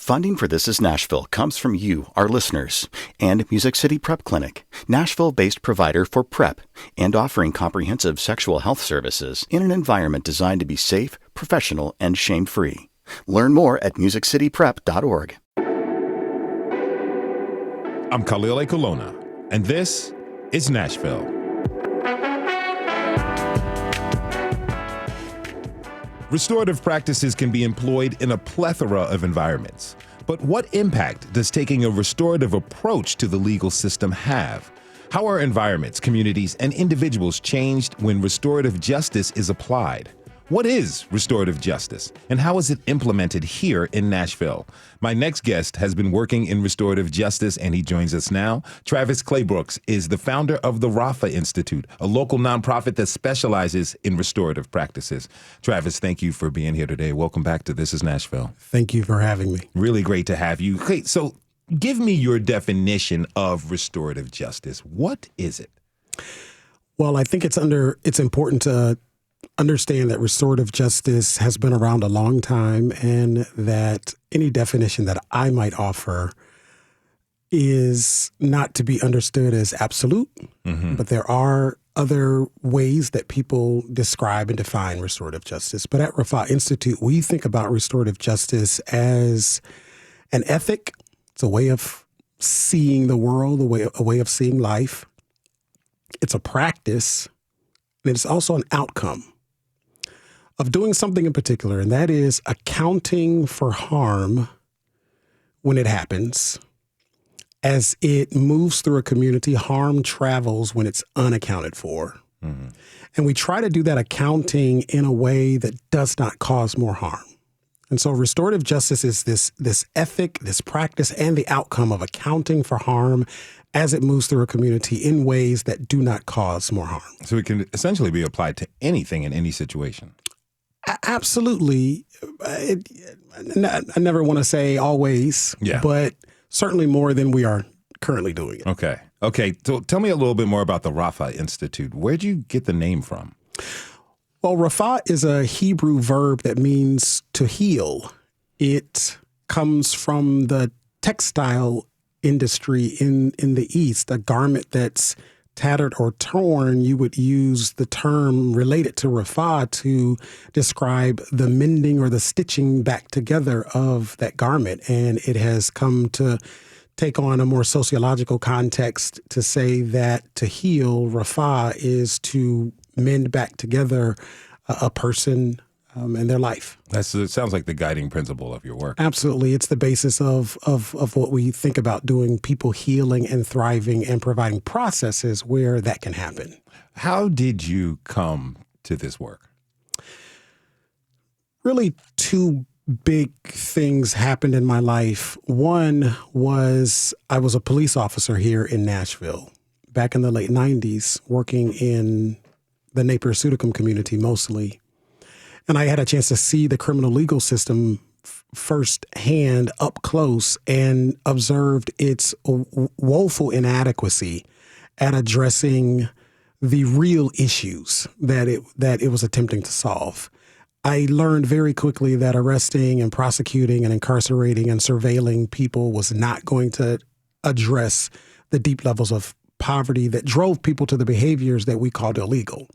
Funding for This Is Nashville comes from you, our listeners, and Music City Prep Clinic, Nashville-based provider for PrEP and offering comprehensive sexual health services in an environment designed to be safe, professional, and shame-free. Learn more at musiccityprep.org. I'm Khalil A. Colonna, and this is Nashville. Restorative practices can be employed in a plethora of environments. But what impact does taking a restorative approach to the legal system have? How are environments, communities, and individuals changed when restorative justice is applied? What is restorative justice, and how is it implemented here in Nashville? My next guest has been working in restorative justice, and he joins us now. Travis Claybrooks is the founder of the Raphah Institute, a local nonprofit that specializes in restorative practices. Travis, thank you for being here today. Welcome back to This Is Nashville. Thank you for having me. Really great to have you. Okay, so give me your definition of restorative justice. What is it? Well, I think it's important to understand that restorative justice has been around a long time, and that any definition that I might offer is not to be understood as absolute, but there are other ways that people describe and define restorative justice. But at Raphah Institute, we think about restorative justice as an ethic. It's a way of seeing the world, a way of seeing life. It's a practice, and it's also an outcome of doing something in particular, and that is accounting for harm when it happens. As it moves through a community, harm travels when it's unaccounted for. And we try to do that accounting in a way that does not cause more harm. And so restorative justice is this ethic, this practice, and the outcome of accounting for harm as it moves through a community in ways that do not cause more harm. So it can essentially be applied to anything in any situation. Absolutely. I never want to say always, but certainly more than we are currently doing it. Okay. So tell me a little bit more about the Raphah Institute. Where'd you get the name from? Well, Raphah is a Hebrew verb that means to heal. It comes from the textile industry in the East, a garment that's tattered or torn. You would use the term related to Raphah to describe the mending or the stitching back together of that garment. And it has come to take on a more sociological context to say that to heal, Raphah, is to mend back together a person and their life. It sounds like the guiding principle of your work. Absolutely. It's the basis of what we think about doing, people healing and thriving and providing processes where that can happen. How did you come to this work? Really, two big things happened in my life. One was I was a police officer here in Nashville back in the late 90s, working in the Napier Pseudocum community mostly. And I had a chance to see the criminal legal system firsthand up close and observed its woeful inadequacy at addressing the real issues that it was attempting to solve. I learned very quickly that arresting and prosecuting and incarcerating and surveilling people was not going to address the deep levels of poverty that drove people to the behaviors that we called illegal.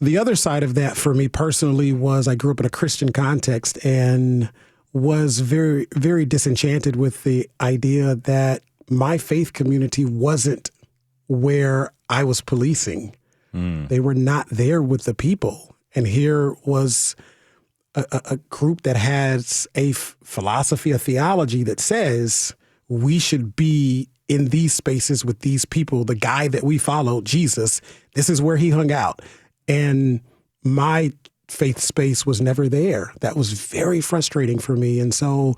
The other side of that for me personally was I grew up in a Christian context and was very, very disenchanted with the idea that my faith community wasn't where I was policing. They were not there with the people. And here was a group that has a philosophy, a theology that says we should be in these spaces with these people. The guy that we followed, Jesus, this is where he hung out. And my faith space was never there. That was very frustrating for me. And so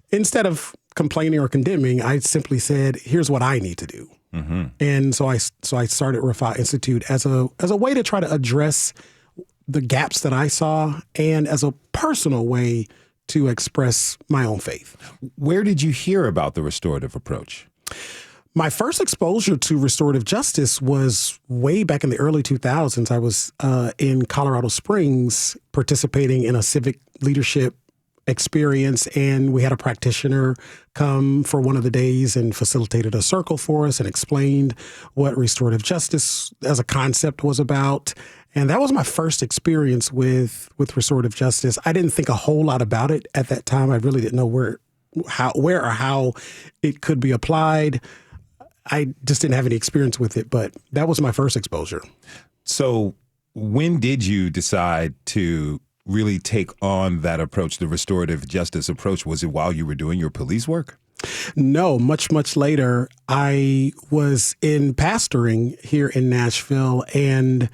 instead of complaining or condemning, I simply said, here's what I need to do. And so I started Raphah Institute as a way to try to address the gaps that I saw and as a personal way to express my own faith. Where did you hear about the restorative approach? My first exposure to restorative justice was way back in the early 2000s. I was in Colorado Springs participating in a civic leadership experience, and we had a practitioner come for one of the days and facilitated a circle for us and explained what restorative justice as a concept was about. And that was my first experience with restorative justice. I didn't think a whole lot about it at that time. I really didn't know where or how it could be applied. I just didn't have any experience with it, but that was my first exposure. So when did you decide to really take on that approach, the restorative justice approach? Was it while you were doing your police work? No, much, much later. I was in pastoring here in Nashville, and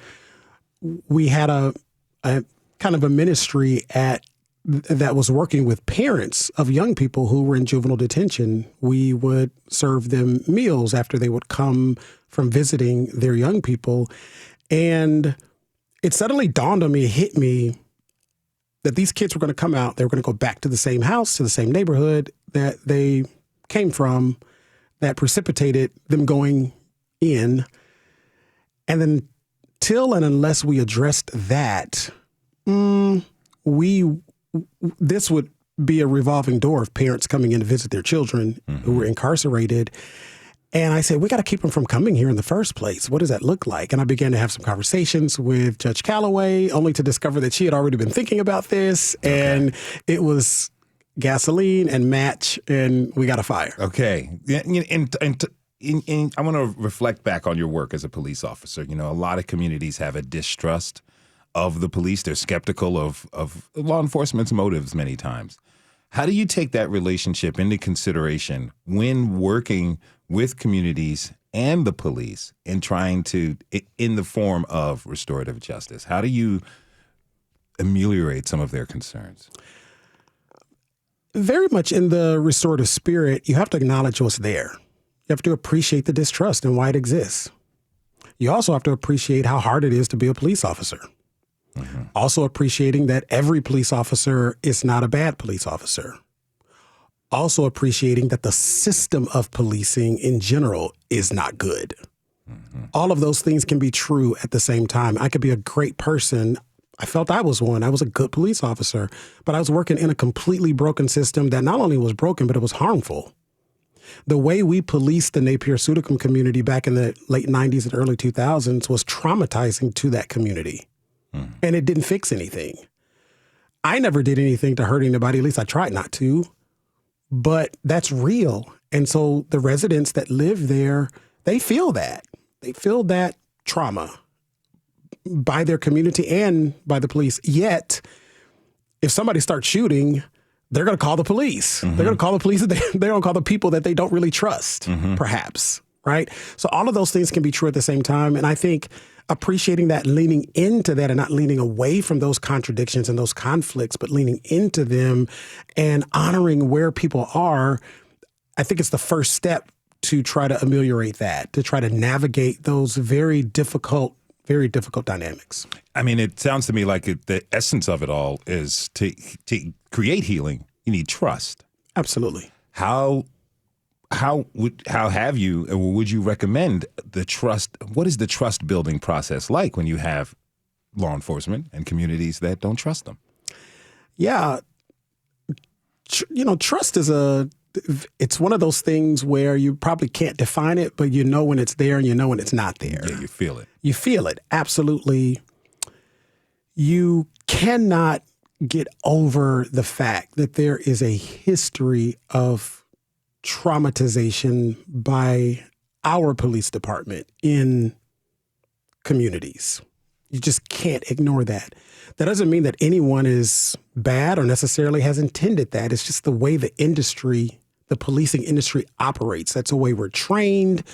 we had a kind of a ministry that was working with parents of young people who were in juvenile detention. We would serve them meals after they would come from visiting their young people. And it suddenly dawned on me, hit me, that these kids were going to come out. They were going to go back to the same house, to the same neighborhood that they came from, that precipitated them going in. And then till and unless we addressed that, this would be a revolving door of parents coming in to visit their children who were incarcerated. And I said, we got to keep them from coming here in the first place. What does that look like? And I began to have some conversations with Judge Calloway, only to discover that she had already been thinking about this. Okay. And it was gasoline and match, and we got a fire. Okay. And I want to reflect back on your work as a police officer. You know, a lot of communities have a distrust of the police. They're skeptical of law enforcement's motives many times. How do you take that relationship into consideration when working with communities and the police and trying to, in the form of restorative justice? How do you ameliorate some of their concerns? Very much in the restorative spirit, you have to acknowledge what's there. You have to appreciate the distrust and why it exists. You also have to appreciate how hard it is to be a police officer. Mm-hmm. Also appreciating that every police officer is not a bad police officer. Also appreciating that the system of policing in general is not good. Mm-hmm. All of those things can be true at the same time. I could be a great person. I felt I was one. I was a good police officer, but I was working in a completely broken system that not only was broken, but it was harmful. The way we policed the Napier-Sudicum community back in the late 90s and early 2000s was traumatizing to that community. And it didn't fix anything. I never did anything to hurt anybody. At least I tried not to. But that's real. And so the residents that live there, they feel that. They feel that trauma by their community and by the police. Yet, if somebody starts shooting, they're going to call the police. Mm-hmm. They're going to call the police. They're going to call the people that they don't really trust, perhaps. Right? So all of those things can be true at the same time. And I think appreciating that, leaning into that and not leaning away from those contradictions and those conflicts, but leaning into them and honoring where people are, I think it's the first step to try to ameliorate that, to try to navigate those very difficult dynamics. I mean, it sounds to me like the essence of it all is to create healing. You need trust. Absolutely. How have you, or would you recommend the trust? What is the trust building process like when you have law enforcement and communities that don't trust them? Yeah. Trust is it's one of those things where you probably can't define it, but you know when it's there and you know when it's not there. Yeah, you feel it. You feel it. Absolutely. You cannot get over the fact that there is a history of traumatization by our police department in communities. You just can't ignore that. That doesn't mean that anyone is bad or necessarily has intended that. It's just the way the policing industry operates. That's the way we're trained.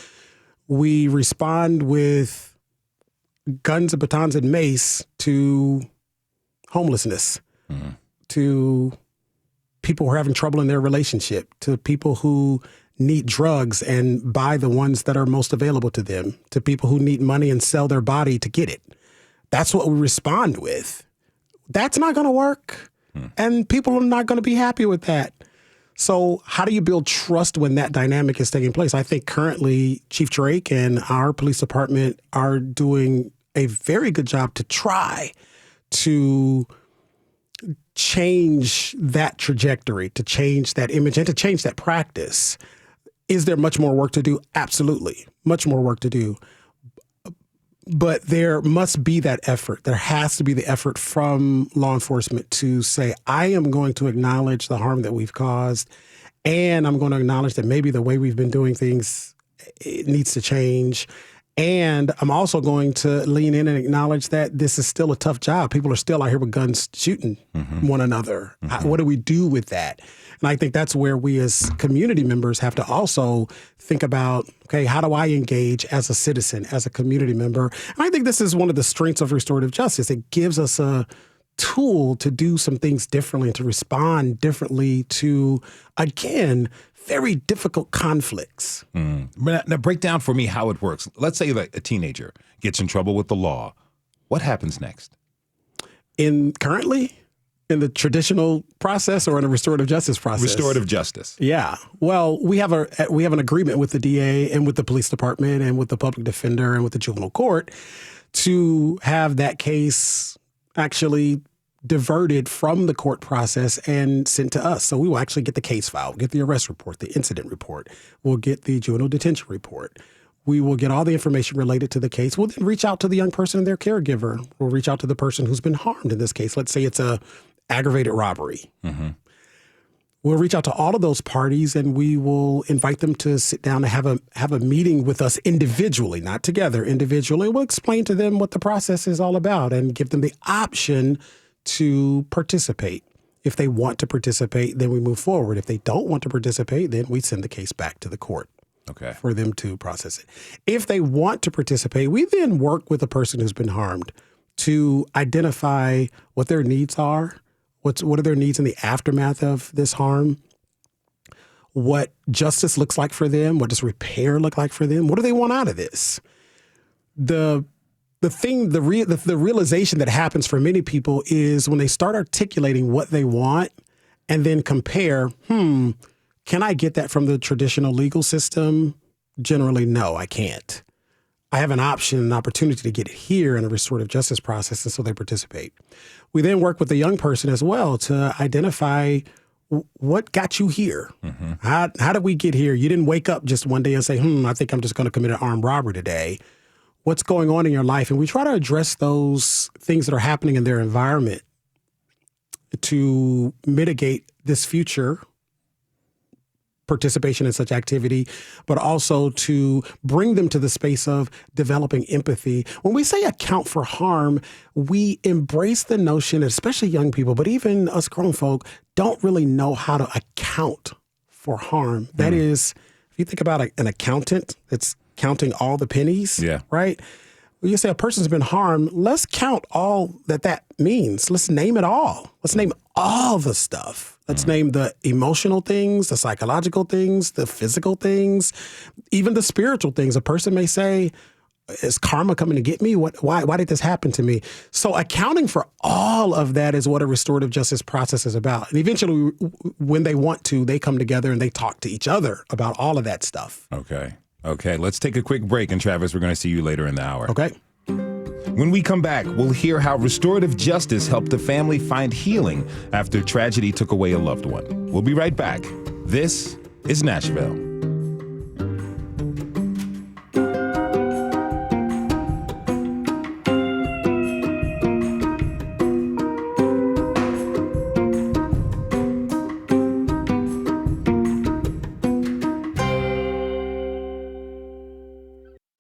We respond with guns and batons and mace to homelessness, to people who are having trouble in their relationship, to people who need drugs and buy the ones that are most available to them, to people who need money and sell their body to get it. That's what we respond with. That's not going to work. And people are not going to be happy with that. So how do you build trust when that dynamic is taking place? I think currently Chief Drake and our police department are doing a very good job to try to change that trajectory, to change that image, and to change that practice. Is there much more work to do? Absolutely. Much more work to do. But there must be that effort. There has to be the effort from law enforcement to say, I am going to acknowledge the harm that we've caused, and I'm going to acknowledge that maybe the way we've been doing things, it needs to change. And I'm also going to lean in and acknowledge that this is still a tough job. People are still out here with guns shooting one another. What do we do with that? And I think that's where we as community members have to also think about, okay, how do I engage as a citizen, as a community member? And I think this is one of the strengths of restorative justice. It gives us a tool to do some things differently and to respond differently to, again, very difficult conflicts. Now, break down for me how it works. Let's say that a teenager gets in trouble with the law. What happens next? Currently, in the traditional process or in a restorative justice process? Restorative justice. Yeah. Well, we have an agreement with the DA and with the police department and with the public defender and with the juvenile court to have that case actually diverted from the court process and sent to us. So we will actually get the case file, get the arrest report, the incident report. We'll get the juvenile detention report. We will get all the information related to the case. We'll then reach out to the young person and their caregiver. We'll reach out to the person who's been harmed in this case. Let's say it's a aggravated robbery. We'll reach out to all of those parties and we will invite them to sit down and have a meeting with us individually, not together, individually. We'll explain to them what the process is all about and give them the option to participate. If they want to participate, then we move forward. If they don't want to participate, then we send the case back to the court for them to process it. If they want to participate, we then work with the person who's been harmed to identify what their needs are, what are their needs in the aftermath of this harm, what justice looks like for them, what does repair look like for them, what do they want out of this? The realization that happens for many people is when they start articulating what they want and then compare, can I get that from the traditional legal system? Generally, no, I can't. I have an opportunity to get it here in a restorative justice process, and so they participate. We then work with the young person as well to identify what got you here. How did we get here? You didn't wake up just one day and say, I think I'm just going to commit an armed robbery today. What's going on in your life? And we try to address those things that are happening in their environment to mitigate this future participation in such activity, but also to bring them to the space of developing empathy. When we say account for harm, we embrace the notion, especially young people, but even us grown folk, don't really know how to account for harm. That is, if you think about an accountant that's counting all the pennies, right? When you say a person's been harmed, let's count all that means. Let's name it all. Let's name all the stuff. Let's name the emotional things, the psychological things, the physical things, even the spiritual things. A person may say, is karma coming to get me? Why did this happen to me? So accounting for all of that is what a restorative justice process is about. And eventually, when they want to, they come together and they talk to each other about all of that stuff. Okay, let's take a quick break. And Travis, we're going to see you later in the hour. Okay. When we come back, we'll hear how restorative justice helped a family find healing after tragedy took away a loved one. We'll be right back. This is Nashville.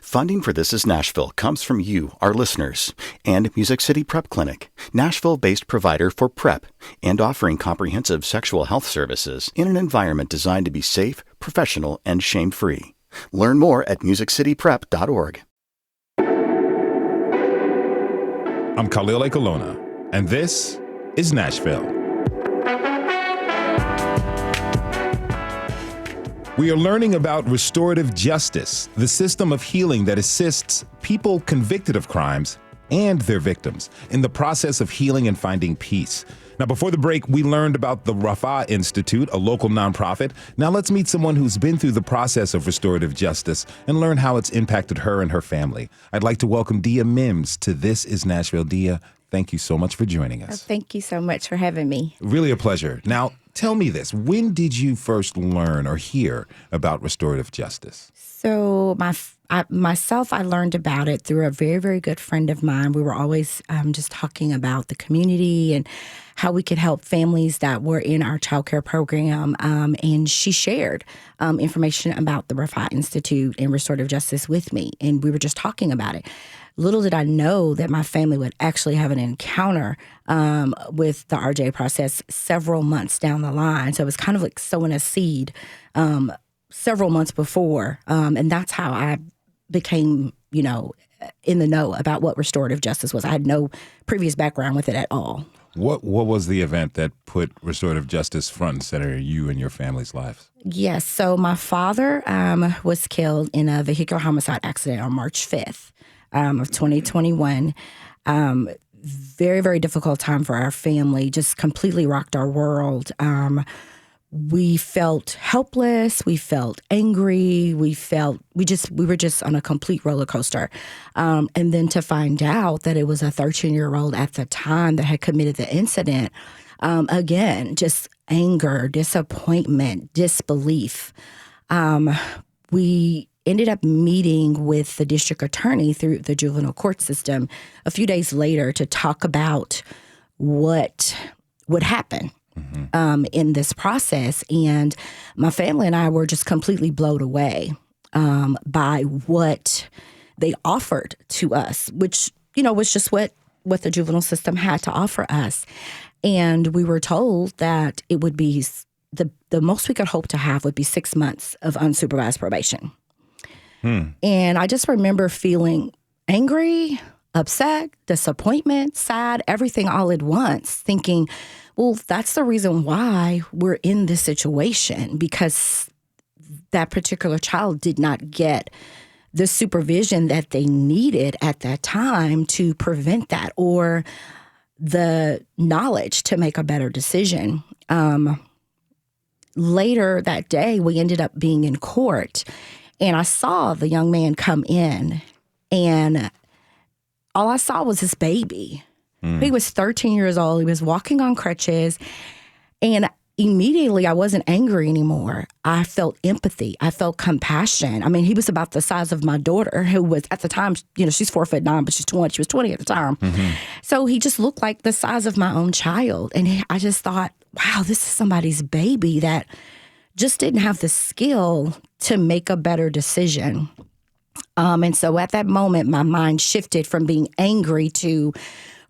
Funding for This is Nashville comes from you, our listeners, and Music City Prep Clinic, Nashville-based provider for PrEP and offering comprehensive sexual health services in an environment designed to be safe, professional, and shame-free. Learn more at musiccityprep.org. I'm Khalil Ekalona, and this is Nashville. We are learning about restorative justice, the system of healing that assists people convicted of crimes and their victims in the process of healing and finding peace. Now, before the break, we learned about the Raphah Institute, a local nonprofit. Now let's meet someone who's been through the process of restorative justice and learn how it's impacted her and her family. I'd like to welcome Dia Mimms to This is Nashville. Dia, thank you so much for joining us. Thank you so much for having me. Really a pleasure. Now, tell me this. When did you first learn or hear about restorative justice? So I learned about it through a very, very good friend of mine. We were always just talking about the community and how we could help families that were in our child care program. And she shared information about the Raphah Institute and restorative justice with me. And we were just talking about it. Little did I know that my family would actually have an encounter with the RJ process several months down the line. So it was kind of like sowing a seed several months before. And that's how I became, in the know about what restorative justice was. I had no previous background with it at all. What was the event that put restorative justice front and center in you and your family's lives? Yes. So my father was killed in a vehicular homicide accident on March 5th of 2021. Very, very difficult time for our family, just completely rocked our world. We felt helpless. We felt angry. We were just on a complete roller coaster. And then to find out that it was a 13-year-old at the time that had committed the incident, again, just anger, disappointment, disbelief. We ended up meeting with the district attorney through the juvenile court system a few days later to talk about what would happen in this process. And my family and I were just completely blown away by what they offered to us, which, was just what the juvenile system had to offer us. And we were told that it would be the most we could hope to have would be 6 months of unsupervised probation. And I just remember feeling angry, upset, disappointment, sad, everything all at once, thinking, well, that's the reason why we're in this situation, because that particular child did not get the supervision that they needed at that time to prevent that, or the knowledge to make a better decision. Later that day, we ended up being in court, and I saw the young man come in, and all I saw was his baby. He was 13 years old. He was walking on crutches. And immediately I wasn't angry anymore. I felt empathy. I felt compassion. I mean, he was about the size of my daughter, who was at the time, she's 4'9", but she's 20. She was 20 at the time. So he just looked like the size of my own child. And I just thought, wow, this is somebody's baby that just didn't have the skill to make a better decision. And so at that moment, my mind shifted from being angry to,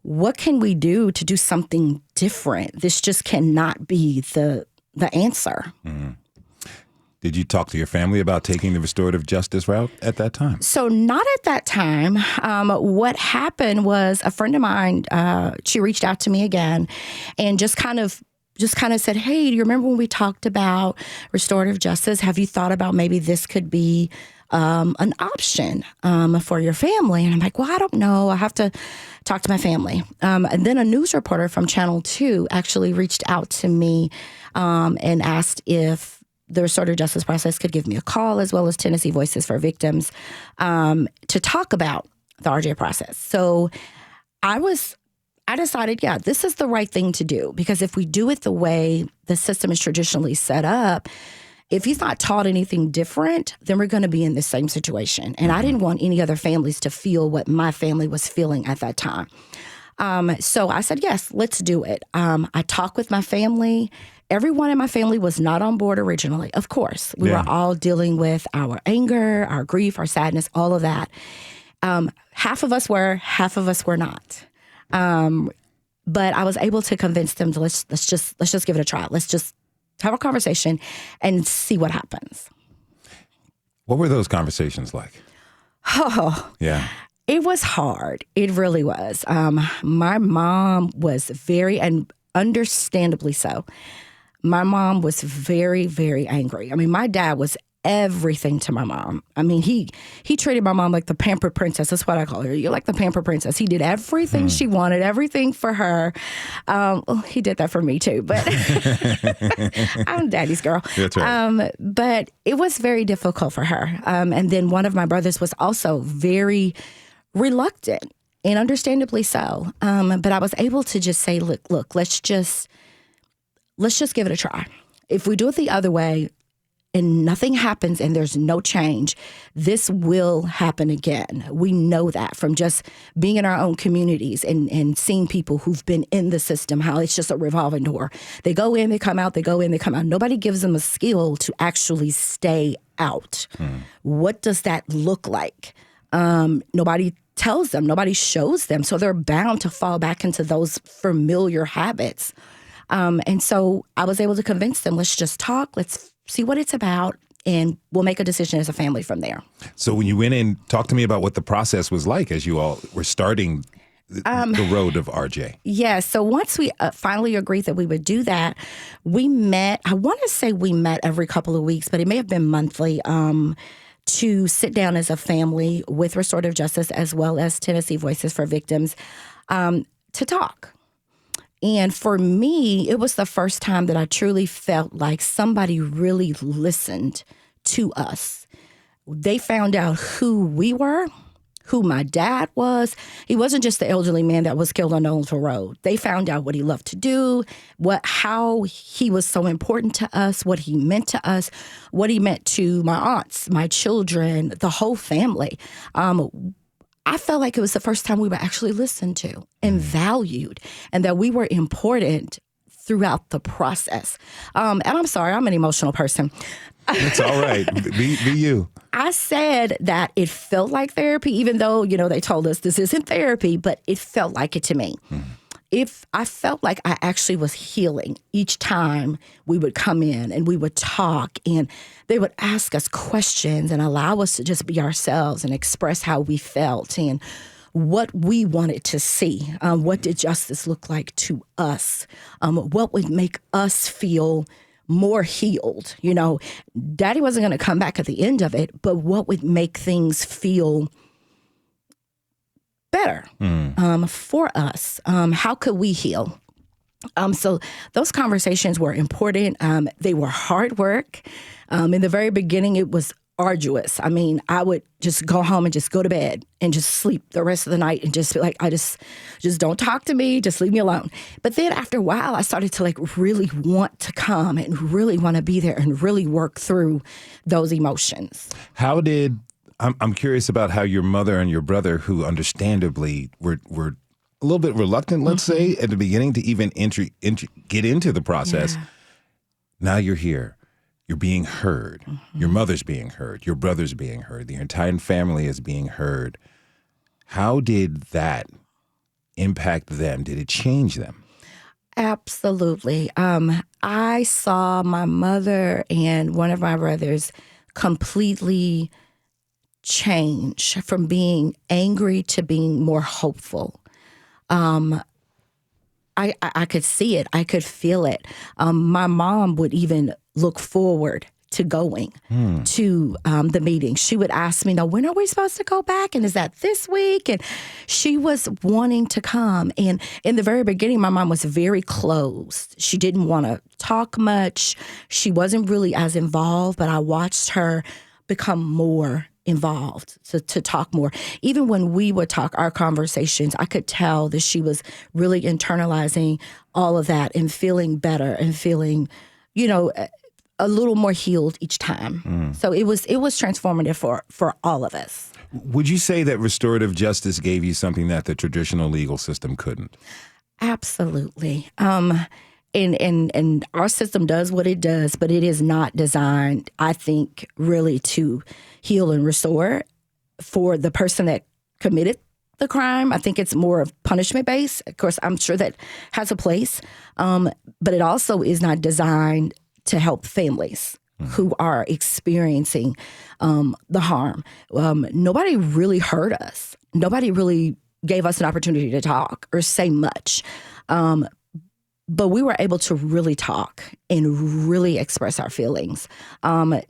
what can we do to do something different? This just cannot be the answer. Did you talk to your family about taking the restorative justice route at that time? So not at that time. What happened was a friend of mine, she reached out to me again and just kind of said, hey, do you remember when we talked about restorative justice? Have you thought about maybe this could be an option for your family? And I'm like, well, I don't know. I have to talk to my family. And then a news reporter from Channel 2 actually reached out to me and asked if the restorative justice process could give me a call, as well as Tennessee Voices for Victims, to talk about the RJ process. So I decided, yeah, this is the right thing to do, because if we do it the way the system is traditionally set up, if he's not taught anything different, then we're going to be in the same situation. And I didn't want any other families to feel what my family was feeling at that time. So I said, yes, let's do it. I talked with my family. Everyone in my family was not on board originally, of course. We were all dealing with our anger, our grief, our sadness, all of that. Half of us were, half of us were not. But I was able to convince them to let's just give it a try. Let's just have a conversation and see what happens. What were those conversations like? Oh, yeah. It was hard. It really was. My mom was very, and understandably so, my mom was very, very angry. I mean, my dad was everything to my mom. I mean, he treated my mom like the pampered princess. That's what I call her. You're like the pampered princess. He did everything she wanted, everything for her. Well, he did that for me too, but I'm daddy's girl. That's right. But it was very difficult for her. And then one of my brothers was also very reluctant and understandably so. But I was able to just say, look, let's just give it a try. If we do it the other way and nothing happens and there's no change, this will happen again. We know that from just being in our own communities and seeing people who've been in the system, how it's just a revolving door. They go in, they come out, they go in, they come out. Nobody gives them a skill to actually stay out. What does that look like? Nobody tells them, nobody shows them. So they're bound to fall back into those familiar habits. And so I was able to convince them, let's just talk, let's see what it's about, and we'll make a decision as a family from there. So when you went in, talk to me about what the process was like as you all were starting the road of RJ. Yeah, so once we finally agreed that we would do that, we met, I want to say we met every couple of weeks, but it may have been monthly, to sit down as a family with Restorative Justice as well as Tennessee Voices for Victims to talk. And for me, it was the first time that I truly felt like somebody really listened to us. They found out who we were, who my dad was. He wasn't just the elderly man that was killed on Owensville Road. They found out what he loved to do, how he was so important to us, what he meant to us, what he meant to my aunts, my children, the whole family. I felt like it was the first time we were actually listened to and valued, and that we were important throughout the process. And I'm sorry, I'm an emotional person. It's all right. Be you. I said that it felt like therapy, even though, they told us this isn't therapy, but it felt like it to me. If I felt like I actually was healing each time we would come in and we would talk, and they would ask us questions and allow us to just be ourselves and express how we felt and what we wanted to see. What did justice look like to us? What would make us feel more healed? Daddy wasn't going to come back at the end of it, but what would make things feel better for us? How could we heal? So those conversations were important. They were hard work. In the very beginning, it was arduous. I mean, I would just go home and just go to bed and just sleep the rest of the night and just be like, I just don't talk to me, just leave me alone. But then after a while, I started to really want to come and really want to be there and really work through those emotions. I'm curious about how your mother and your brother, who understandably were a little bit reluctant, let's say, at the beginning to even get into the process. Yeah. Now you're here. You're being heard. Your mother's being heard. Your brother's being heard. The entire family is being heard. How did that impact them? Did it change them? Absolutely. I saw my mother and one of my brothers completely change from being angry to being more hopeful. I could see it. I could feel it. My mom would even look forward to going to the meeting. She would ask me, now, when are we supposed to go back? And is that this week? And she was wanting to come. And in the very beginning, my mom was very closed. She didn't want to talk much. She wasn't really as involved, but I watched her become more involved, to talk more. Even when we would talk, our conversations, I could tell that she was really internalizing all of that and feeling better and feeling, a little more healed each time. So it was transformative for all of us. Would you say that restorative justice gave you something that the traditional legal system couldn't? Absolutely. And our system does what it does, but it is not designed, I think, really to heal and restore for the person that committed the crime. I think it's more of punishment-based. Of course, I'm sure that has a place, but it also is not designed to help families who are experiencing the harm. Nobody really heard us. Nobody really gave us an opportunity to talk or say much. But we were able to really talk and really express our feelings.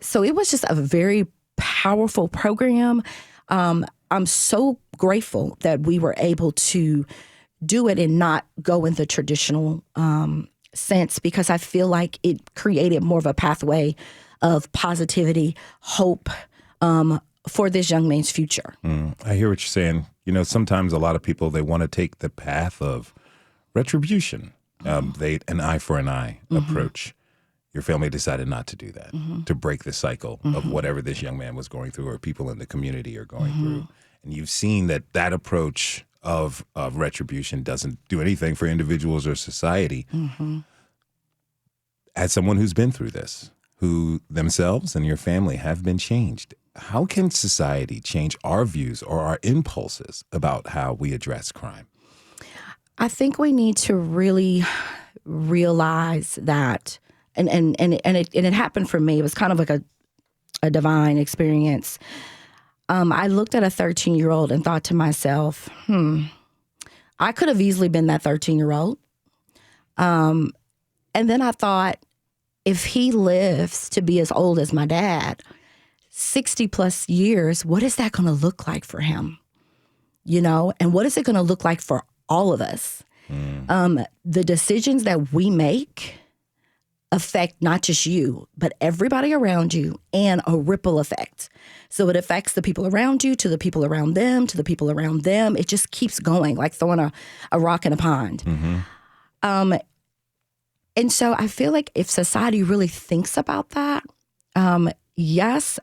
So it was just a very powerful program. I'm so grateful that we were able to do it and not go in the traditional sense, because I feel like it created more of a pathway of positivity, hope, for this young man's future. I hear what you're saying. Sometimes a lot of people, they want to take the path of retribution. They an eye for an eye approach. Your family decided not to do that, to break the cycle of whatever this young man was going through or people in the community are going through. And you've seen that approach of retribution doesn't do anything for individuals or society. As someone who's been through this, who themselves and your family have been changed, how can society change our views or our impulses about how we address crime? I think we need to really realize that, and it happened for me. It was kind of like a divine experience. I looked at a 13-year-old and thought to myself, I could have easily been that 13-year-old. And then I thought, if he lives to be as old as my dad, 60 plus years, what is that going to look like for him? And what is it going to look like for all of us? The decisions that we make affect not just you, but everybody around you, and a ripple effect. So it affects the people around you, to the people around them, to the people around them. It just keeps going, like throwing a rock in a pond. And so I feel like if society really thinks about that, yes,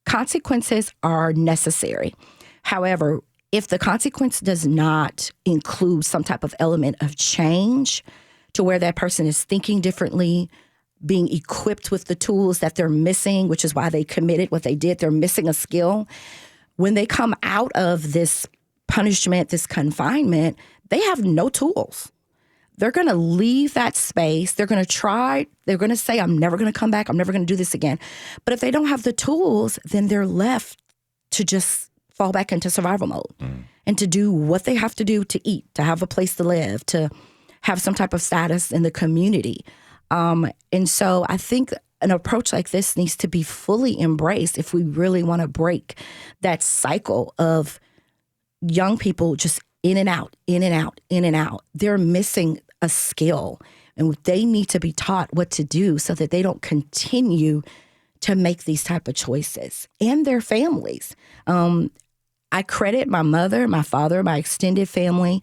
consequences are necessary. However, if the consequence does not include some type of element of change to where that person is thinking differently, being equipped with the tools that they're missing, which is why they committed what they did, they're missing a skill. When they come out of this punishment, this confinement, they have no tools. They're going to leave that space. They're going to say, I'm never going to come back. I'm never going to do this again. But if they don't have the tools, then they're left to just fall back into survival mode and to do what they have to do to eat, to have a place to live, to have some type of status in the community. And so I think an approach like this needs to be fully embraced if we really want to break that cycle of young people just in and out, in and out, in and out. They're missing a skill, and they need to be taught what to do so that they don't continue to make these type of choices, and their families. I credit my mother, my father, my extended family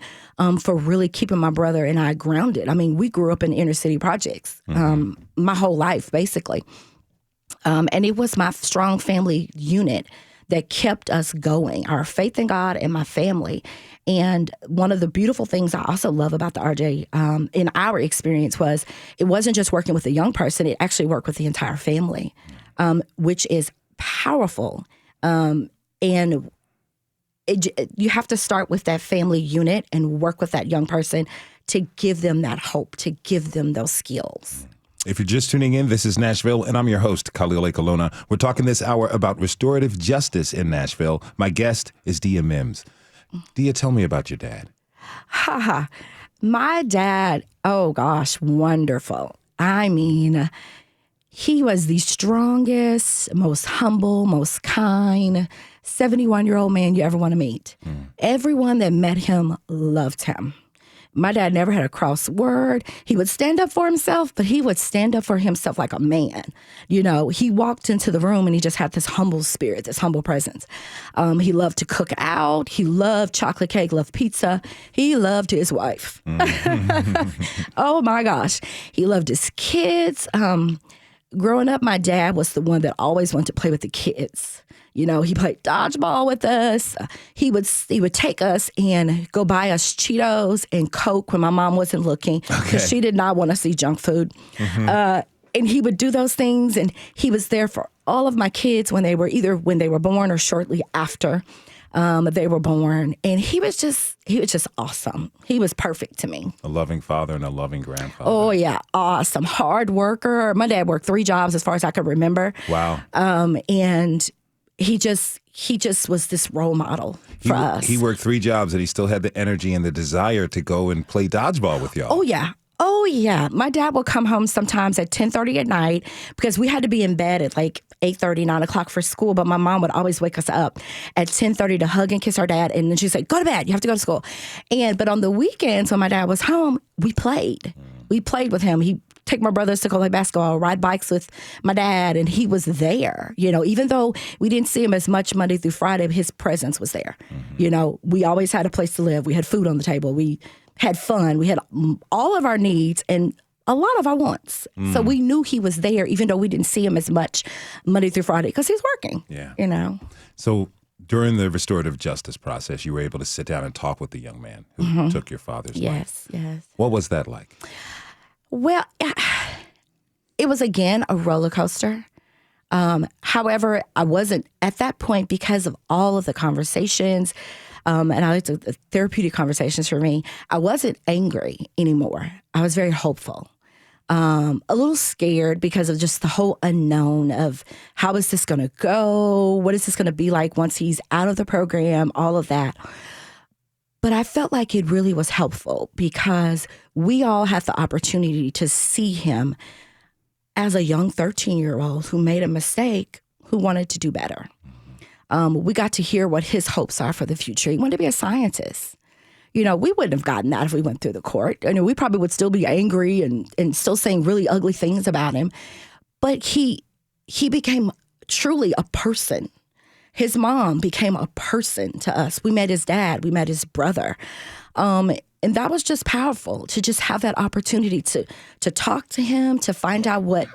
for really keeping my brother and I grounded. I mean, we grew up in inner city projects my whole life, basically. And it was my strong family unit that kept us going, our faith in God and my family. And one of the beautiful things I also love about the RJ in our experience was it wasn't just working with a young person, it actually worked with the entire family, which is powerful. And you have to start with that family unit and work with that young person to give them that hope, to give them those skills. If you're just tuning in, this is Nashville, and I'm your host, Khalil A. Colonna. We're talking this hour about restorative justice in Nashville. My guest is Dia Mimms. Dia, tell me about your dad. My dad, oh gosh, wonderful. I mean, he was the strongest, most humble, most kind, 71-year-old man you ever want to meet. Everyone that met him loved him. My dad never had a cross word. He would stand up for himself, but he would stand up for himself like a man. He walked into the room and he just had this humble spirit, this humble presence. He loved to cook out. He loved chocolate cake, loved pizza. He loved his wife. Oh my gosh. He loved his kids. Growing up, my dad was the one that always wanted to play with the kids. He played dodgeball with us. He would take us and go buy us Cheetos and Coke when my mom wasn't looking because she did not want to see junk food. And he would do those things, and he was there for all of my kids when they were born or shortly after they were born. And he was just awesome. He was perfect to me. A loving father and a loving grandfather. Oh yeah, awesome. Hard worker. My dad worked 3 jobs as far as I could remember. Wow. And he just was this role model for us. He worked 3 jobs and he still had the energy and the desire to go and play dodgeball with y'all. Oh yeah. My dad would come home sometimes at 10:30 at night because we had to be in bed at like 8:30, 9 o'clock for school. But my mom would always wake us up at 10:30 to hug and kiss our dad. And then she'd say, go to bed. You have to go to school. But on the weekends when my dad was home, we played. We played with him. He take my brothers to go play basketball, ride bikes with my dad, and he was there. Even though we didn't see him as much Monday through Friday, his presence was there. We always had a place to live. We had food on the table. We had fun. We had all of our needs and a lot of our wants. So we knew he was there, even though we didn't see him as much Monday through Friday because he's working. Yeah. So during the restorative justice process, you were able to sit down and talk with the young man who took your father's life. Yes. What was that like? Well, it was, again, a roller coaster. However, I wasn't at that point because of all of the conversations, and I like the therapeutic conversations for me. I wasn't angry anymore. I was very hopeful. A little scared because of just the whole unknown of how is this going to go? What is this going to be like once he's out of the program? All of that. But I felt like it really was helpful because we all had the opportunity to see him as a young 13-year-old who made a mistake, who wanted to do better. We got to hear what his hopes are for the future. He wanted to be a scientist. We wouldn't have gotten that if we went through the court. We probably would still be angry and still saying really ugly things about him. But he became truly a person. His mom became a person to us. We met his dad. We met his brother. And that was just powerful to just have that opportunity to talk to him, to find out what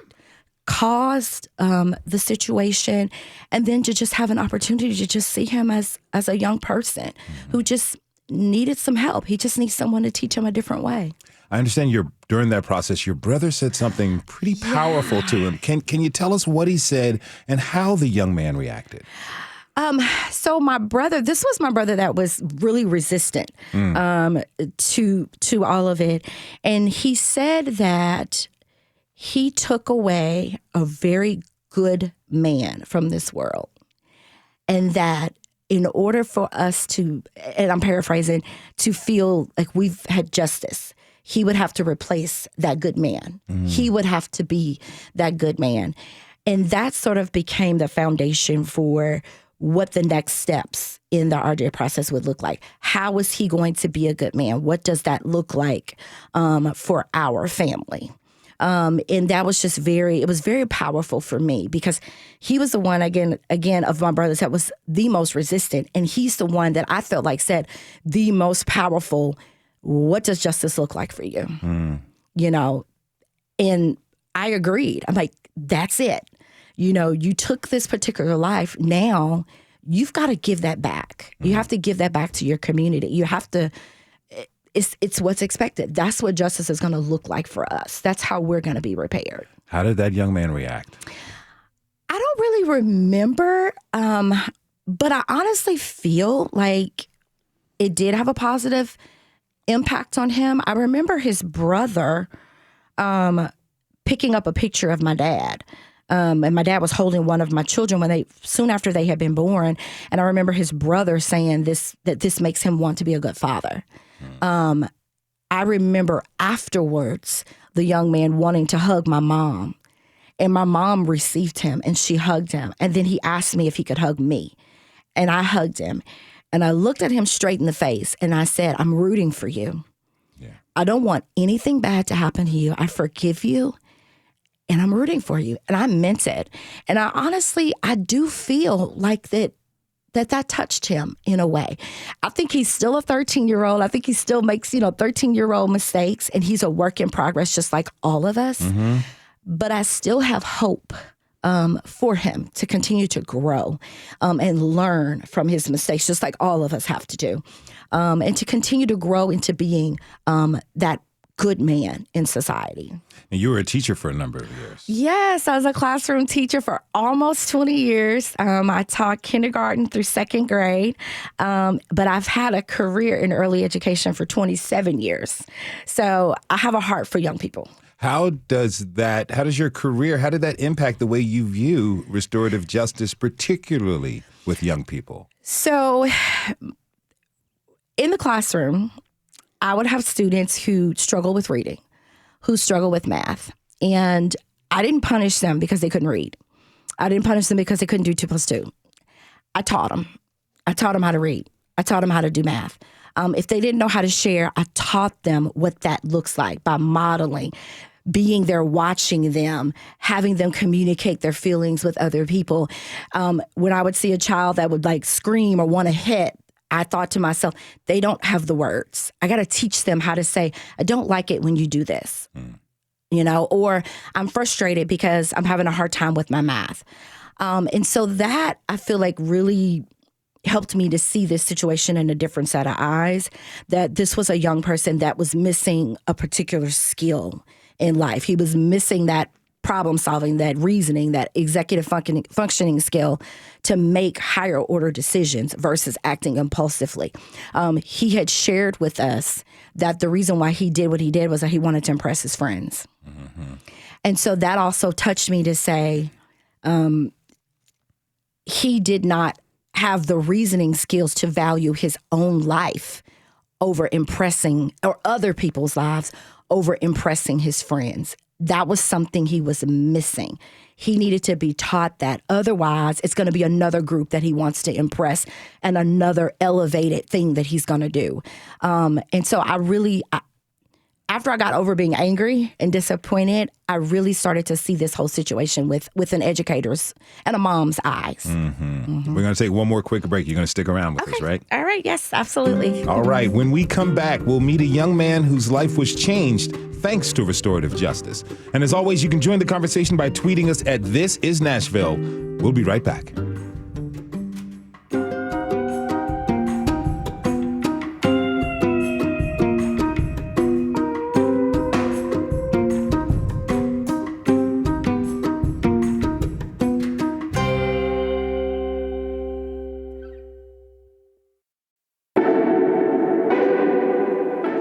caused the situation, and then to just have an opportunity to just see him as a young person who just needed some help. He just needs someone to teach him a different way. I understand during that process, your brother said something pretty powerful to him. Can you tell us what he said and how the young man reacted? So this was my brother that was really resistant to all of it. And he said that he took away a very good man from this world. And that in order for us to, and I'm paraphrasing, to feel like we've had justice, he would have to replace that good man. He would have to be that good man. And that sort of became the foundation for what the next steps in the RJ process would look like. How is he going to be a good man? What does that look like for our family? And that was just it was very powerful for me because he was the one, again, of my brothers that was the most resistant. And he's the one that I felt like said the most powerful, what does justice look like for you? And I agreed. I'm like, that's it. You took this particular life. Now you've got to give that back. You have to give that back to your community. You have to, it's what's expected. That's what justice is going to look like for us. That's how we're going to be repaired. How did that young man react? I don't really remember, but I honestly feel like it did have a positive impact on him. I remember his brother picking up a picture of my dad. And my dad was holding one of my children soon after they had been born. And I remember his brother saying that this makes him want to be a good father. I remember afterwards the young man wanting to hug my mom. And my mom received him and she hugged him. And then he asked me if he could hug me. And I hugged him. And I looked at him straight in the face and I said, I'm rooting for you. Yeah. I don't want anything bad to happen to you. I forgive you. And I'm rooting for you. And I meant it. And I do feel like that touched him in a way. I think he's still a 13-year-old. I think he still makes, 13-year-old mistakes. And he's a work in progress, just like all of us. Mm-hmm. But I still have hope for him to continue to grow and learn from his mistakes, just like all of us have to do. And to continue to grow into being that good man in society. And you were a teacher for a number of years. Yes, I was a classroom teacher for almost 20 years. I taught kindergarten through second grade, but I've had a career in early education for 27 years. So I have a heart for young people. How does your career, how did that impact the way you view restorative justice, particularly with young people? So in the classroom, I would have students who struggle with reading, who struggle with math. And I didn't punish them because they couldn't read. I didn't punish them because they couldn't do 2 + 2. I taught them. I taught them how to read. I taught them how to do math. If they didn't know how to share, I taught them what that looks like by modeling, being there, watching them, having them communicate their feelings with other people. When I would see a child that would like scream or want to hit, I thought to myself, they don't have the words. I got to teach them how to say, I don't like it when you do this, or I'm frustrated because I'm having a hard time with my math. And so that I feel like really helped me to see this situation in a different set of eyes, that this was a young person that was missing a particular skill in life. He was missing that problem solving, that reasoning, that executive functioning skill to make higher order decisions versus acting impulsively. He had shared with us that the reason why he did what he did was that he wanted to impress his friends. Mm-hmm. And so that also touched me to say, he did not have the reasoning skills to value his own life over impressing, or other people's lives over impressing his friends. That was something he was missing. He needed to be taught that. Otherwise, it's going to be another group that he wants to impress and another elevated thing that he's going to do. And so after I got over being angry and disappointed, I really started to see this whole situation with an educator's and a mom's eyes. Mm-hmm. Mm-hmm. We're going to take one more quick break. You're going to stick around with us, right? All right. Yes, absolutely. All right. When we come back, we'll meet a young man whose life was changed thanks to restorative justice. And as always, you can join the conversation by tweeting us at This Is Nashville. We'll be right back.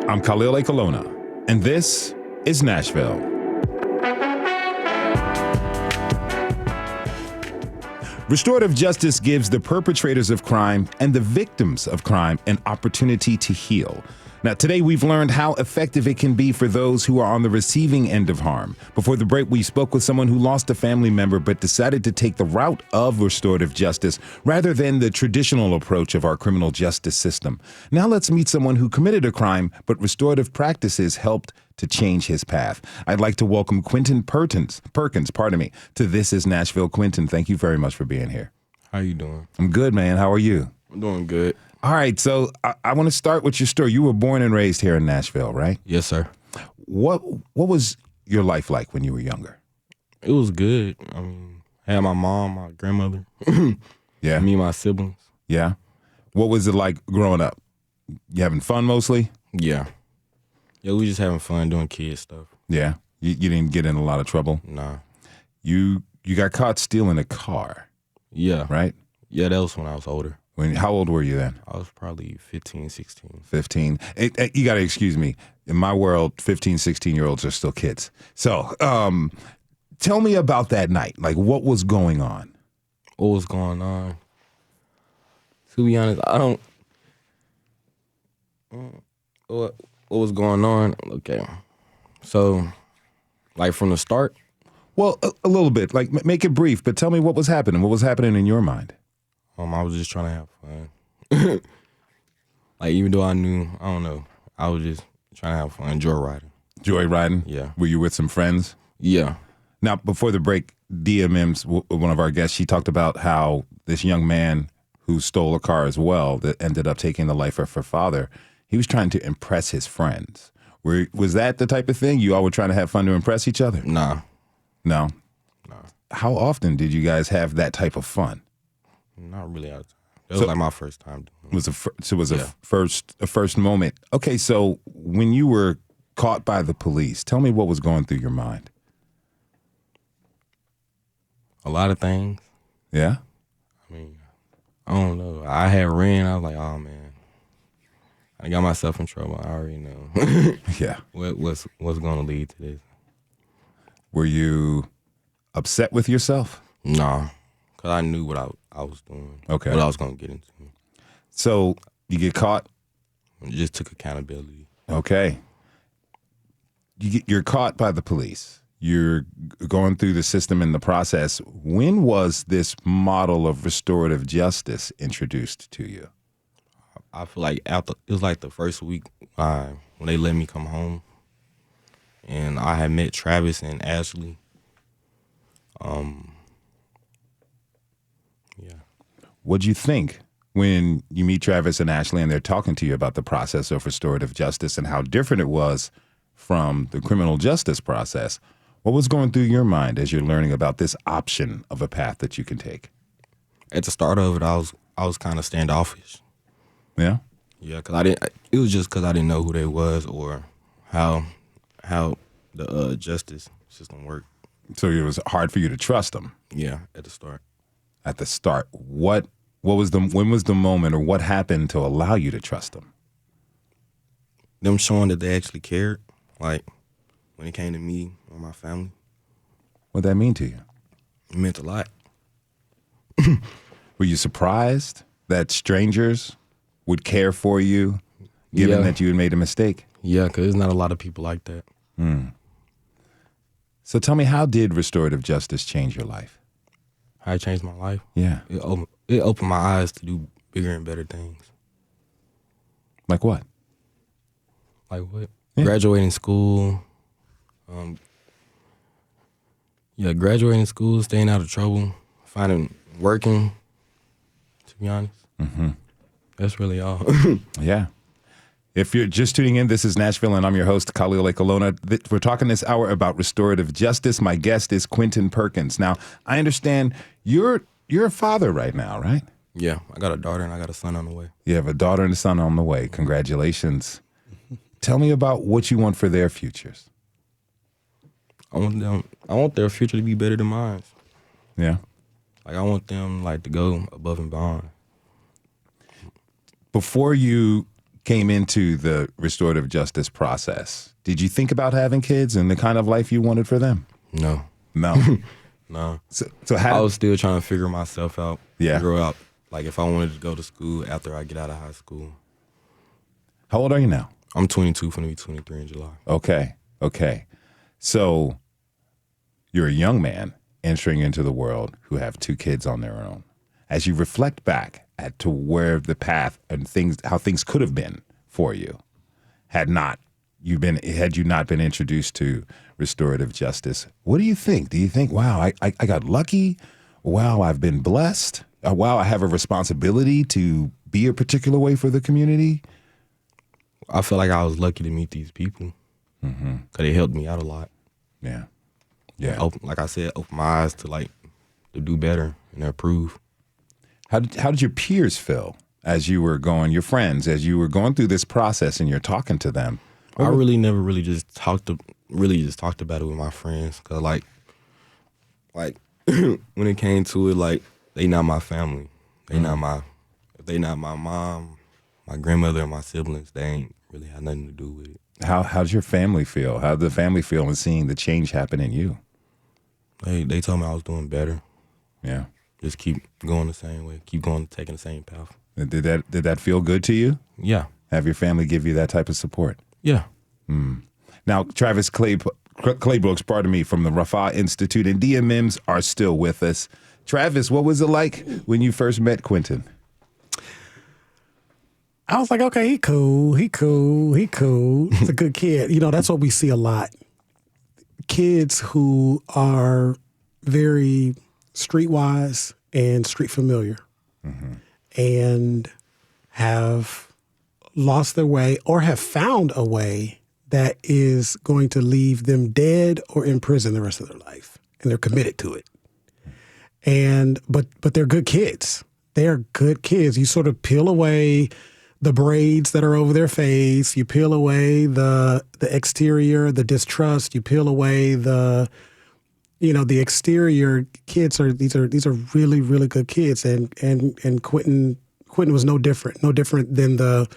I'm Khalil A. Colonna, and this is Nashville. Restorative justice gives the perpetrators of crime and the victims of crime an opportunity to heal. Now, today we've learned how effective it can be for those who are on the receiving end of harm. Before the break, we spoke with someone who lost a family member but decided to take the route of restorative justice rather than the traditional approach of our criminal justice system. Now let's meet someone who committed a crime, but restorative practices helped to change his path. I'd like to welcome Quinton Perkins, to This Is Nashville. Quinton, thank you very much for being here. How you doing? I'm good, man. How are you? I'm doing good. All right, so I want to start with your story. You were born and raised here in Nashville, right? Yes, sir. What was your life like when you were younger? It was good. I mean, I had my mom, my grandmother, Yeah. me and my siblings. Yeah. What was it like growing up? You having fun mostly? Yeah. Yeah, we just having fun doing kid stuff. Yeah. You didn't get in a lot of trouble? Nah. You got caught stealing a car, Yeah. right? Yeah, that was when I was older. How old were you then? I was probably 15, 16. 15. You got to excuse me. In my world, 15, 16-year-olds are still kids. So tell me about that night. Like, what was going on? What was going on? To be honest, I don't... What was going on? Okay. So, like from the start? Well, a little bit. Like, make it brief, but tell me what was happening. What was happening in your mind? I was just trying to have fun. Like, even though I knew, I don't know, I was just trying to have fun, joyriding. Joyriding? Yeah. Were you with some friends? Yeah. Now, before the break, Mimms, one of our guests, she talked about how this young man who stole a car as well, that ended up taking the life of her father, he was trying to impress his friends. Was that the type of thing? You all were trying to have fun to impress each other? Nah. No? Nah. How often did you guys have that type of fun? Not really all the time. That was like my first time doing it. It was a first moment. Okay, so when you were caught by the police, tell me what was going through your mind. A lot of things. Yeah? I mean, I don't know. I had ran. I was like, oh man, I got myself in trouble. I already know. Yeah. What's going to lead to this? Were you upset with yourself? Nah, because I knew what I was doing. Okay. What I was going to get into. So you get caught? I just took accountability. Okay. You're caught by the police. You're going through the system in the process. When was this model of restorative justice introduced to you? I feel like it was like the first week when they let me come home. and I had met Travis and Ashley. Yeah. What'd you think when you meet Travis and Ashley and they're talking to you about the process of restorative justice and how different it was from the criminal justice process? What was going through your mind as you're learning about this option of a path that you can take? At the start of it, I was kind of standoffish. Yeah? Yeah, because it was just because I didn't know who they was or how the justice system worked. So it was hard for you to trust them. Yeah, at the start. At the start, when was the moment, or what happened to allow you to trust them? Them showing that they actually cared, like when it came to me or my family. What'd that mean to you? It meant a lot. Were you surprised that strangers would care for you, given that you had made a mistake? Yeah, because there's not a lot of people like that. So tell me, how did restorative justice change your life? How it changed my life? Yeah. It opened my eyes to do bigger and better things. Like what? Like what? Yeah. Graduating school. Graduating school, staying out of trouble, working, to be honest. Mm-hmm. That's really all. Yeah. If you're just tuning in, this is Nashville, and I'm your host, Khalil Ekolona. We're talking this hour about restorative justice. My guest is Quinton Perkins. Now, I understand you're a father right now, right? Yeah, I got a daughter and I got a son on the way. You have a daughter and a son on the way. Congratulations. Tell me about what you want for their futures. I want their future to be better than mine. Yeah. Like, I want them, like, to go above and beyond. Before you came into the restorative justice process, did you think about having kids and the kind of life you wanted for them? No. No. No. So how? I was still trying to figure myself out. Yeah. Grow up. Like, if I wanted to go to school after I get out of high school. How old are you now? I'm 22, finna be 23 in July. Okay. So you're a young man entering into the world who have 2 kids on their own. As you reflect back to where the path and how things could have been for you, had you not been introduced to restorative justice, what do you think? Do you think, wow, I got lucky? Wow, I've been blessed? Wow, I have a responsibility to be a particular way for the community? I feel like I was lucky to meet these people because they helped me out a lot. Yeah. Like I said, open my eyes to do better and improve. How did your peers feel as you were going, your friends, as you were going through this process and you're talking to them? I really never really just talked about it with my friends because like when it came to it, they not my family. They not my mom, my grandmother, and my siblings. They ain't really had nothing to do with it. How's your family feel? How did the family feel in seeing the change happen in you? They told me I was doing better. Yeah. Just keep going the same way. Keep going, taking the same path. Did that feel good to you? Yeah. Have your family give you that type of support? Yeah. Now, Travis Claybrooks, from the Raphah Institute, and Dia Mimms are still with us. Travis, what was it like when you first met Quinton? I was like, okay, he cool. He's a good kid. That's what we see a lot. Kids who are very streetwise and street familiar and have lost their way or have found a way that is going to leave them dead or in prison the rest of their life. And they're committed to it. But they're good kids. They're good kids. You sort of peel away the braids that are over their face. You peel away the exterior, the distrust. You peel away the exterior. These are really, really good kids. And Quinton was no different than the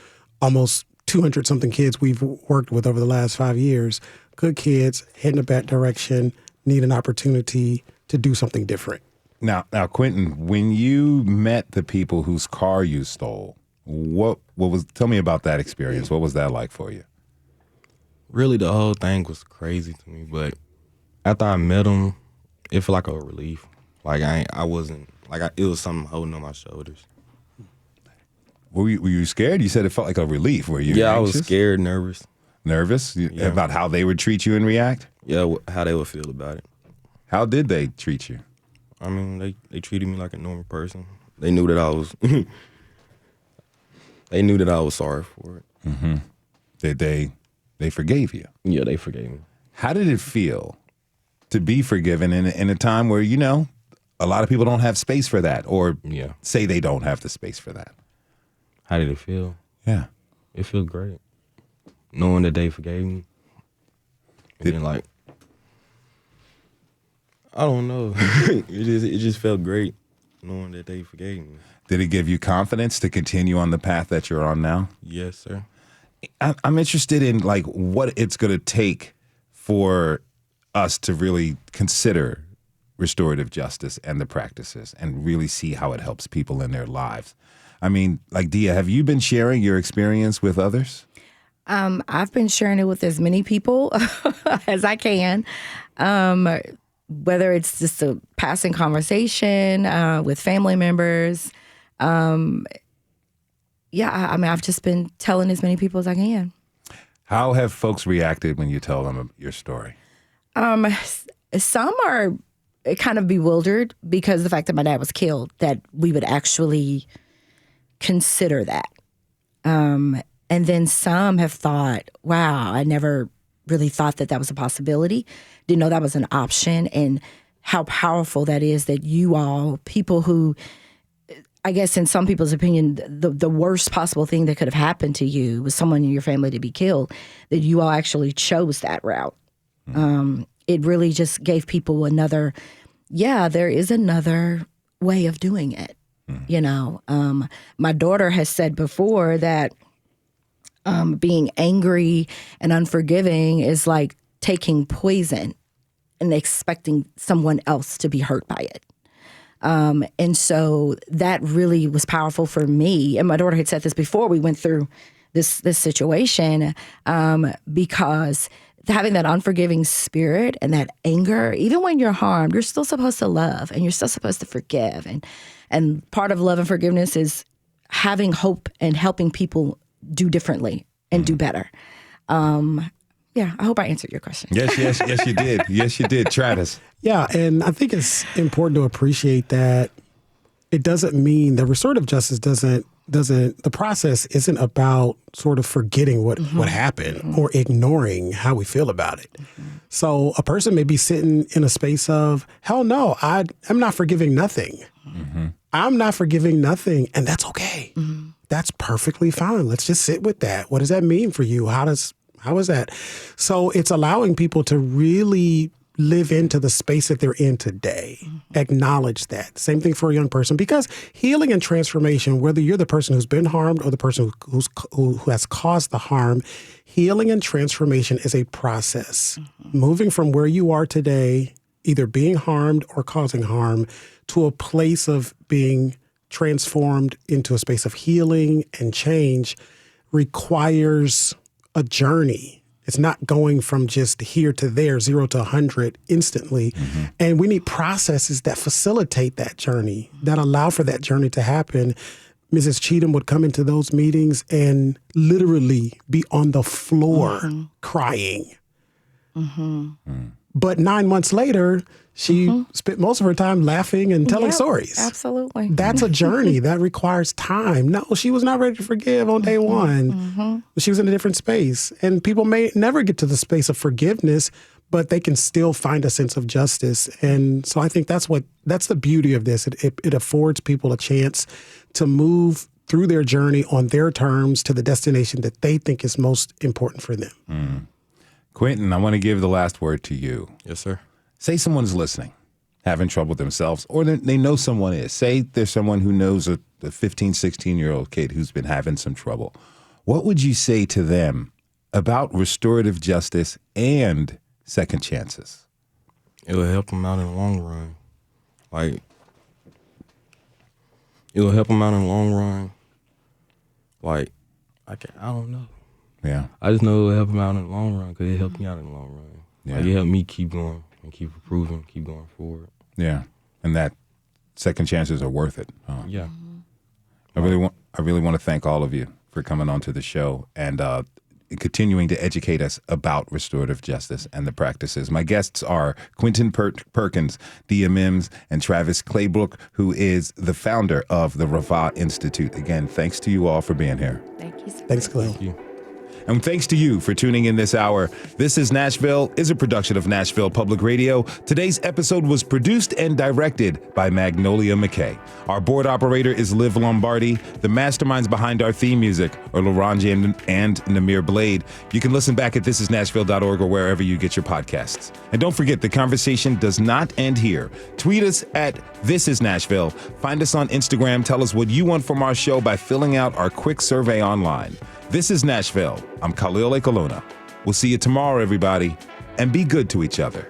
almost 200 something kids we've worked with over the last 5 years. Good kids, heading in that direction, need an opportunity to do something different. Now, Quinton, when you met the people whose car you stole, tell me about that experience. What was that like for you? Really, the whole thing was crazy to me, but after I met them, it felt like a relief. Like I wasn't, it was something holding on my shoulders. Were you scared? You said it felt like a relief. Were you? Yeah, anxious? I was scared, nervous. Nervous about how they would treat you and react? Yeah, how they would feel about it. How did they treat you? I mean, they treated me like a normal person. They knew that I was. They knew that I was sorry for it. Mm-hmm. Did they forgave you? Yeah, they forgave me. How did it feel to be forgiven in a time where, you know, a lot of people don't have space for that, or say they don't have the space for that? How did it feel? Yeah. It feels great. Knowing that they forgave me. And then, like, I don't know. it just felt great knowing that they forgave me. Did it give you confidence to continue on the path that you're on now? Yes, sir. I'm interested in, like, what it's going to take for us to really consider restorative justice and the practices and really see how it helps people in their lives. I mean, like, Dia, have you been sharing your experience with others? I've been sharing it with as many people as I can, whether it's just a passing conversation with family members. I mean, I've just been telling as many people as I can. How have folks reacted when you tell them your story? Some are kind of bewildered because of the fact that my dad was killed, that we would actually consider that. And then some have thought, wow, I never really thought that was a possibility. Didn't know that was an option, and how powerful that is that you all, people who, I guess in some people's opinion, the worst possible thing that could have happened to you was someone in your family to be killed, that you all actually chose that route. It really just gave people another, there is another way of doing it. You know, my daughter has said before that being angry and unforgiving is like taking poison and expecting someone else to be hurt by it. And so that really was powerful for me. And my daughter had said this before we went through this situation, because having that unforgiving spirit and that anger, even when you're harmed, you're still supposed to love and you're still supposed to forgive. And part of love and forgiveness is having hope and helping people do differently and do better. I hope I answered your question. Yes, you did. Yes, you did. Travis. Yeah, and I think it's important to appreciate that it doesn't mean that restorative justice doesn't the process isn't about sort of forgetting what happened or ignoring how we feel about it. So a person may be sitting in a space of, hell no, I'm not forgiving nothing. I'm not forgiving nothing, and that's okay. That's perfectly fine. Let's just sit with that. What does that mean for you? How is that? So it's allowing people to really live into the space that they're in today. Acknowledge that. Same thing for a young person, because healing and transformation, whether you're the person who's been harmed or the person who has caused the harm, healing and transformation is a process. Moving from where you are today, either being harmed or causing harm, to a place of being transformed into a space of healing and change requires a journey. It's not going from just here to there, 0 to 100 instantly. And we need processes that facilitate that journey, that allow for that journey to happen. Mrs. Cheatham would come into those meetings and literally be on the floor crying. But 9 months later, she spent most of her time laughing and telling stories. Absolutely. That's a journey that requires time. No, she was not ready to forgive on day one. She was in a different space. And people may never get to the space of forgiveness, but they can still find a sense of justice. And so I think that's the beauty of this. It affords people a chance to move through their journey on their terms to the destination that they think is most important for them. Quinton, I want to give the last word to you. Yes, sir. Say someone's listening, having trouble with themselves, or they know someone is. Say there's someone who knows a 15, 16-year-old kid who's been having some trouble. What would you say to them about restorative justice and second chances? It will help them out in the long run. Like, it will help them out in the long run. Like, I don't know. Yeah. I just know it will help them out in the long run because it helped me out in the long run. Yeah. Like, it helped me keep going and keep improving, keep going forward. Yeah. And that second chances are worth it. Huh? Yeah. I really want to thank all of you for coming onto the show. And continuing to educate us about restorative justice and the practices. My guests are Quinton Perkins, Dia Mimms, and Travis Claybrook, who is the founder of the Raphah Institute. Again, thanks to you all for being here. Thank you. Thanks, Khalil. Thank you. And thanks to you for tuning in this hour. This is Nashville is a production of Nashville Public Radio. Today's episode was produced and directed by Magnolia McKay. Our board operator is Liv Lombardi. The masterminds behind our theme music are Laurent and Namir Blade. You can listen back at thisisnashville.org or wherever you get your podcasts. And don't forget, the conversation does not end here. Tweet us at This Is Nashville. Find us on Instagram. Tell us what you want from our show by filling out our quick survey online. This is Nashville. I'm Khalil Ekalona. We'll see you tomorrow, everybody, and be good to each other.